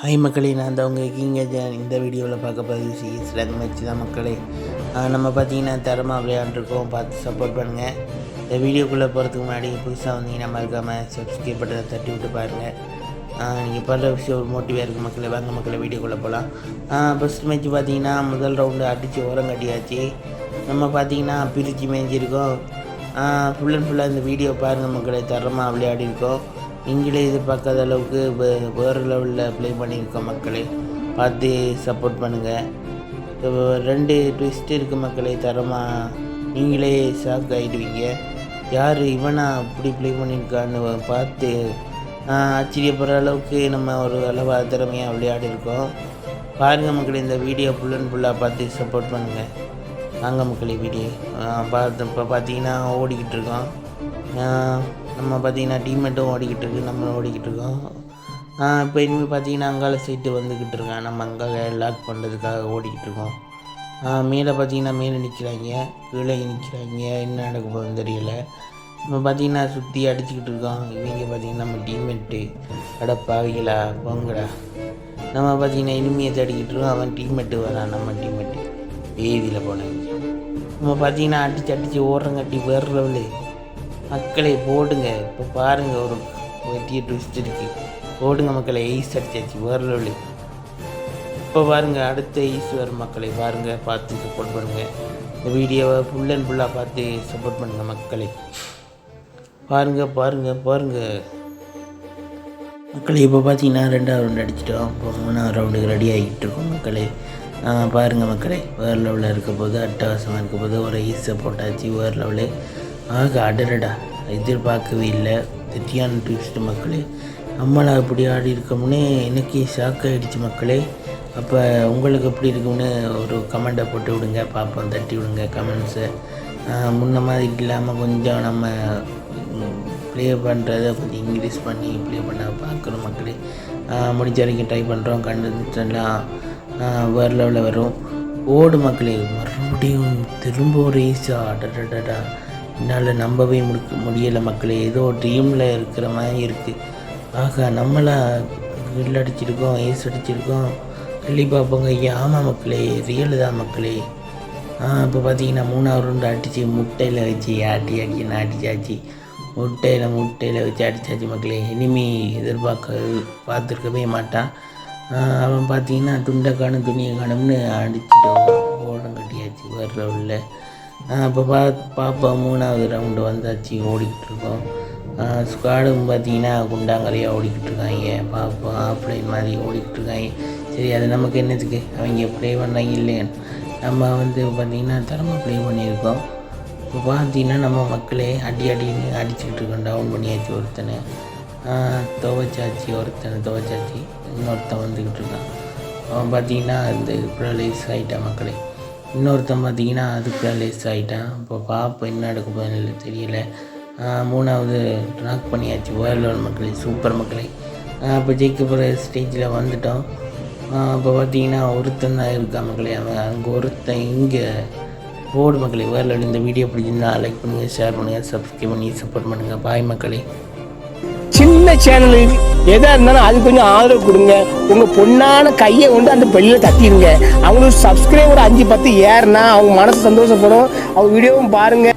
Hi மக்களே, நான் தான் உங்கள் கிங்க ஜான். இந்த வீடியோவில் பார்க்க போகிறது சிஎஸ் ரேங்க் மேட்ச் தான் மக்களே. நம்ம பார்த்தீங்கன்னா தரமாக விளையாண்டுருக்கோம், பார்த்து சப்போர்ட் பண்ணுங்கள். இந்த வீடியோக்குள்ளே போகிறதுக்கு முன்னாடி புதுசாக வந்தீங்கன்னா மறக்காமல் சப்ஸ்கிரைப் பட்டனை தட்டி விட்டு பாருங்கள். நீங்கள் பண்ணுற விஷயம் ஒரு மோட்டிவாக இருக்குது மக்களே. வாங்க மக்களே, வீடியோக்குள்ளே போகலாம். ஃபஸ்ட் மேட்ச் பார்த்தீங்கன்னா முதல் ரவுண்டு அடித்து ஓரம் கட்டியாச்சு. நம்ம பார்த்தீங்கன்னா பிரித்து மேய்ஞ்சிருக்கோம். ஃபுல் அண்ட் ஃபுல்லாக இந்த வீடியோ பாருங்கள் மக்களே, தரமாக விளையாடிருக்கோம். நீங்களே எதிர்பார்க்காத அளவுக்கு வேறு லெவலில் ப்ளே பண்ணியிருக்கோம் மக்களே, பார்த்து சப்போர்ட் பண்ணுங்கள். 2 ட்விஸ்ட் இருக்குது மக்களே, தரமாக நீங்களே ஷாக் ஆகிடுவீங்க. யார் இவனா அப்படி ப்ளே பண்ணியிருக்கான்னு பார்த்து ஆச்சரியப்படுற அளவுக்கு நம்ம ஒரு அளவாக திறமையாக விளையாடிருக்கோம். பாருங்கள் மக்களே, இந்த வீடியோ ஃபுல் அண்ட் ஃபுல்லாக பார்த்து சப்போர்ட் பண்ணுங்கள். வாங்க மக்களே, வீடியோ இப்போ பார்த்தீங்கன்னா ஓடிக்கிட்டு இருக்கோம். நம்ம பார்த்தீங்கன்னா டீம்மேட்டும் ஓடிக்கிட்டு இருக்குது, நம்மளும் ஓடிக்கிட்டு இருக்கோம். இப்போ இனிமேல் பார்த்தீங்கன்னா அங்கால சைட்டு வந்துக்கிட்டு இருக்கேன். நம்ம அங்கே லாக் பண்ணுறதுக்காக ஓடிக்கிட்டு இருக்கோம். மேலே பார்த்தீங்கன்னா மேலே நிற்கிறாங்க, கீழே நிற்கிறாங்க, என்ன நடக்க போகுதுன்னு தெரியல. நம்ம பார்த்தீங்கன்னா சுற்றி அடிச்சுக்கிட்டு இருக்கோம். இவங்க பார்த்தீங்கன்னா நம்ம டீம்மேட்டு அடப்பாவிகளா போங்கடா. நம்ம பார்த்தீங்கன்னா இனிமையை தேடிக்கிட்டு இருக்கோம். அவன் டீம்மேட்டு வரான், நம்ம டீம்மேட்டு வேதியில் போனவங்க. நம்ம பார்த்தீங்கன்னா அடித்து ஓடுறங்காட்டி வேறு லெவலு மக்களை போடுங்க. இப்போ பாருங்கள், ஒரு வெட்டிய ட்விஸ்ட் இருக்குது, போடுங்க மக்களை. ஐஸ் அடிச்சாச்சு வேறு லெவலு. இப்போ பாருங்கள், அடுத்த ஐஸ் வரும் மக்களை, பாருங்கள், பார்த்து சப்போர்ட் பண்ணுங்கள். இந்த வீடியோவை ஃபுல் அண்ட் ஃபுல்லாக பார்த்து சப்போர்ட் பண்ணுங்கள் மக்களை. பாருங்கள் மக்களை. இப்போ பார்த்தீங்கன்னா 2வது ரவுண்டு அடிச்சிட்டோம். இப்போ 3வது ரவுண்டுக்கு ரெடி ஆகிட்டு இருக்கோம் மக்களை. பாருங்கள் மக்களை, வேறு லெவலில் இருக்க போது, அட்டகாசமாக இருக்க போது. ஒரு ஐஸை போட்டாச்சு வேறு லெவலு. அடடா, எதிர்பார்க்கவே இல்லை, தெத்தியான ட்விஸ்ட் மக்களே. நம்மளை அப்படி ஆடி இருக்கோம்னு எனக்கு ஷாக் ஆகிடுச்சு மக்களே. அப்போ உங்களுக்கு எப்படி இருக்கும்னு ஒரு கமெண்ட்டை போட்டு விடுங்க, பார்ப்போம், தட்டி விடுங்க கமெண்ட்ஸை. முன்ன மாதிரி இல்லாமல் கொஞ்சம் நம்ம ப்ளே பண்ணுறதை கொஞ்சம் இன்க்ரீஸ் பண்ணி ப்ளே பண்ண பார்க்குறோம் மக்களே. முடிஞ்ச வரைக்கும் ட்ரை பண்ணுறோம். கண்டெல்லாம் வேறு லெவலில் வரும். ஓடு மக்களே, மறுபடியும் திரும்ப ஒரு ஈஸா. அடடடா, என்னால் நம்பவே முடியலை மக்களே. ஏதோ ட்ரீமில் இருக்கிற மாதிரி இருக்குது. நம்மளா கில் அடிச்சிருக்கோம், ஏஸ் அடிச்சிருக்கோம், கிள்ளி பார்ப்போங்க. ஆமாம் மக்களே, ரியல் தான் மக்களே. இப்போ பார்த்தீங்கன்னா 3வது ரவுண்டு அடித்து முட்டையில் வச்சு அடிச்சாச்சு. முட்டையில் வச்சு அடித்தாச்சு மக்களே. இனிமே பார்த்துருக்கவே மாட்டான். அவன் பார்த்தீங்கன்னா துண்டை காணும் துணியை காணும்னு அடிச்சுட்டோம், ஓடம் கட்டியாச்சு வேறு லெவலில். இப்போ பார்ப்போம், 3வது ரவுண்டு வந்தாச்சு, ஓடிக்கிட்டு இருக்கோம். ஸ்குவாடும் பார்த்தீங்கன்னா குண்டாங்கரையாக ஓடிக்கிட்டு இருக்காங்க. பார்ப்போம், ஆஃப்லைன் மாதிரி ஓடிக்கிட்டு இருக்காங்க. சரி, அது நமக்கு என்னத்துக்கு, அவங்க ப்ளே பண்ணாங்க இல்லையா. நம்ம பார்த்திங்கன்னா தரமாக ப்ளே பண்ணியிருக்கோம். இப்போ பார்த்தீங்கன்னா நம்ம மக்களே அடின்னு அடிச்சுக்கிட்டு இருக்கோம். டவுன் பண்ணியாச்சு ஒருத்தனை, துவைச்சாச்சு. இன்னொருத்தன் வந்துக்கிட்டு இருக்கான். அவன் பார்த்தீங்கன்னா இந்த ப்ரலைஸ் ஆகிட்டான் மக்களே. இன்னொருத்தன் பார்த்தீங்கன்னா அதுக்கு லேஸ் ஆகிட்டான். இப்போ பார்ப்போம் என்ன நடக்க போகுதுன்னு தெரியல. 3வது ட்ராக் பண்ணியாச்சு வேறு லெவல் மக்களே, சூப்பர் மக்களே. இப்போ ஜெயிக்க போகிற ஸ்டேஜில் வந்துட்டோம். இப்போ பார்த்தீங்கன்னா ஒருத்தன் தான் இருக்கா மக்களே. அவன் அங்கே ஒருத்தன் இங்கே போர்டு மக்களே, வேறு லெவல். இந்த வீடியோ பிடிச்சிருந்தா லைக் பண்ணுங்கள், ஷேர் பண்ணுங்கள், சப்ஸ்கிரைப் பண்ணி சப்போர்ட் பண்ணுங்கள். பாய் மக்களே. சின்ன சேனல் எதாக இருந்தாலும் அது கொஞ்சம் ஆதரவு கொடுங்க. உங்கள் பொண்ணான கையை கொண்டு அந்த பெல்லில் தட்டிடுங்க. அவங்களுக்கு சப்ஸ்கிரைபர் 5-10 ஏறுனா அவங்க மனசு சந்தோஷப்படும். அவங்க வீடியோவும் பாருங்கள்.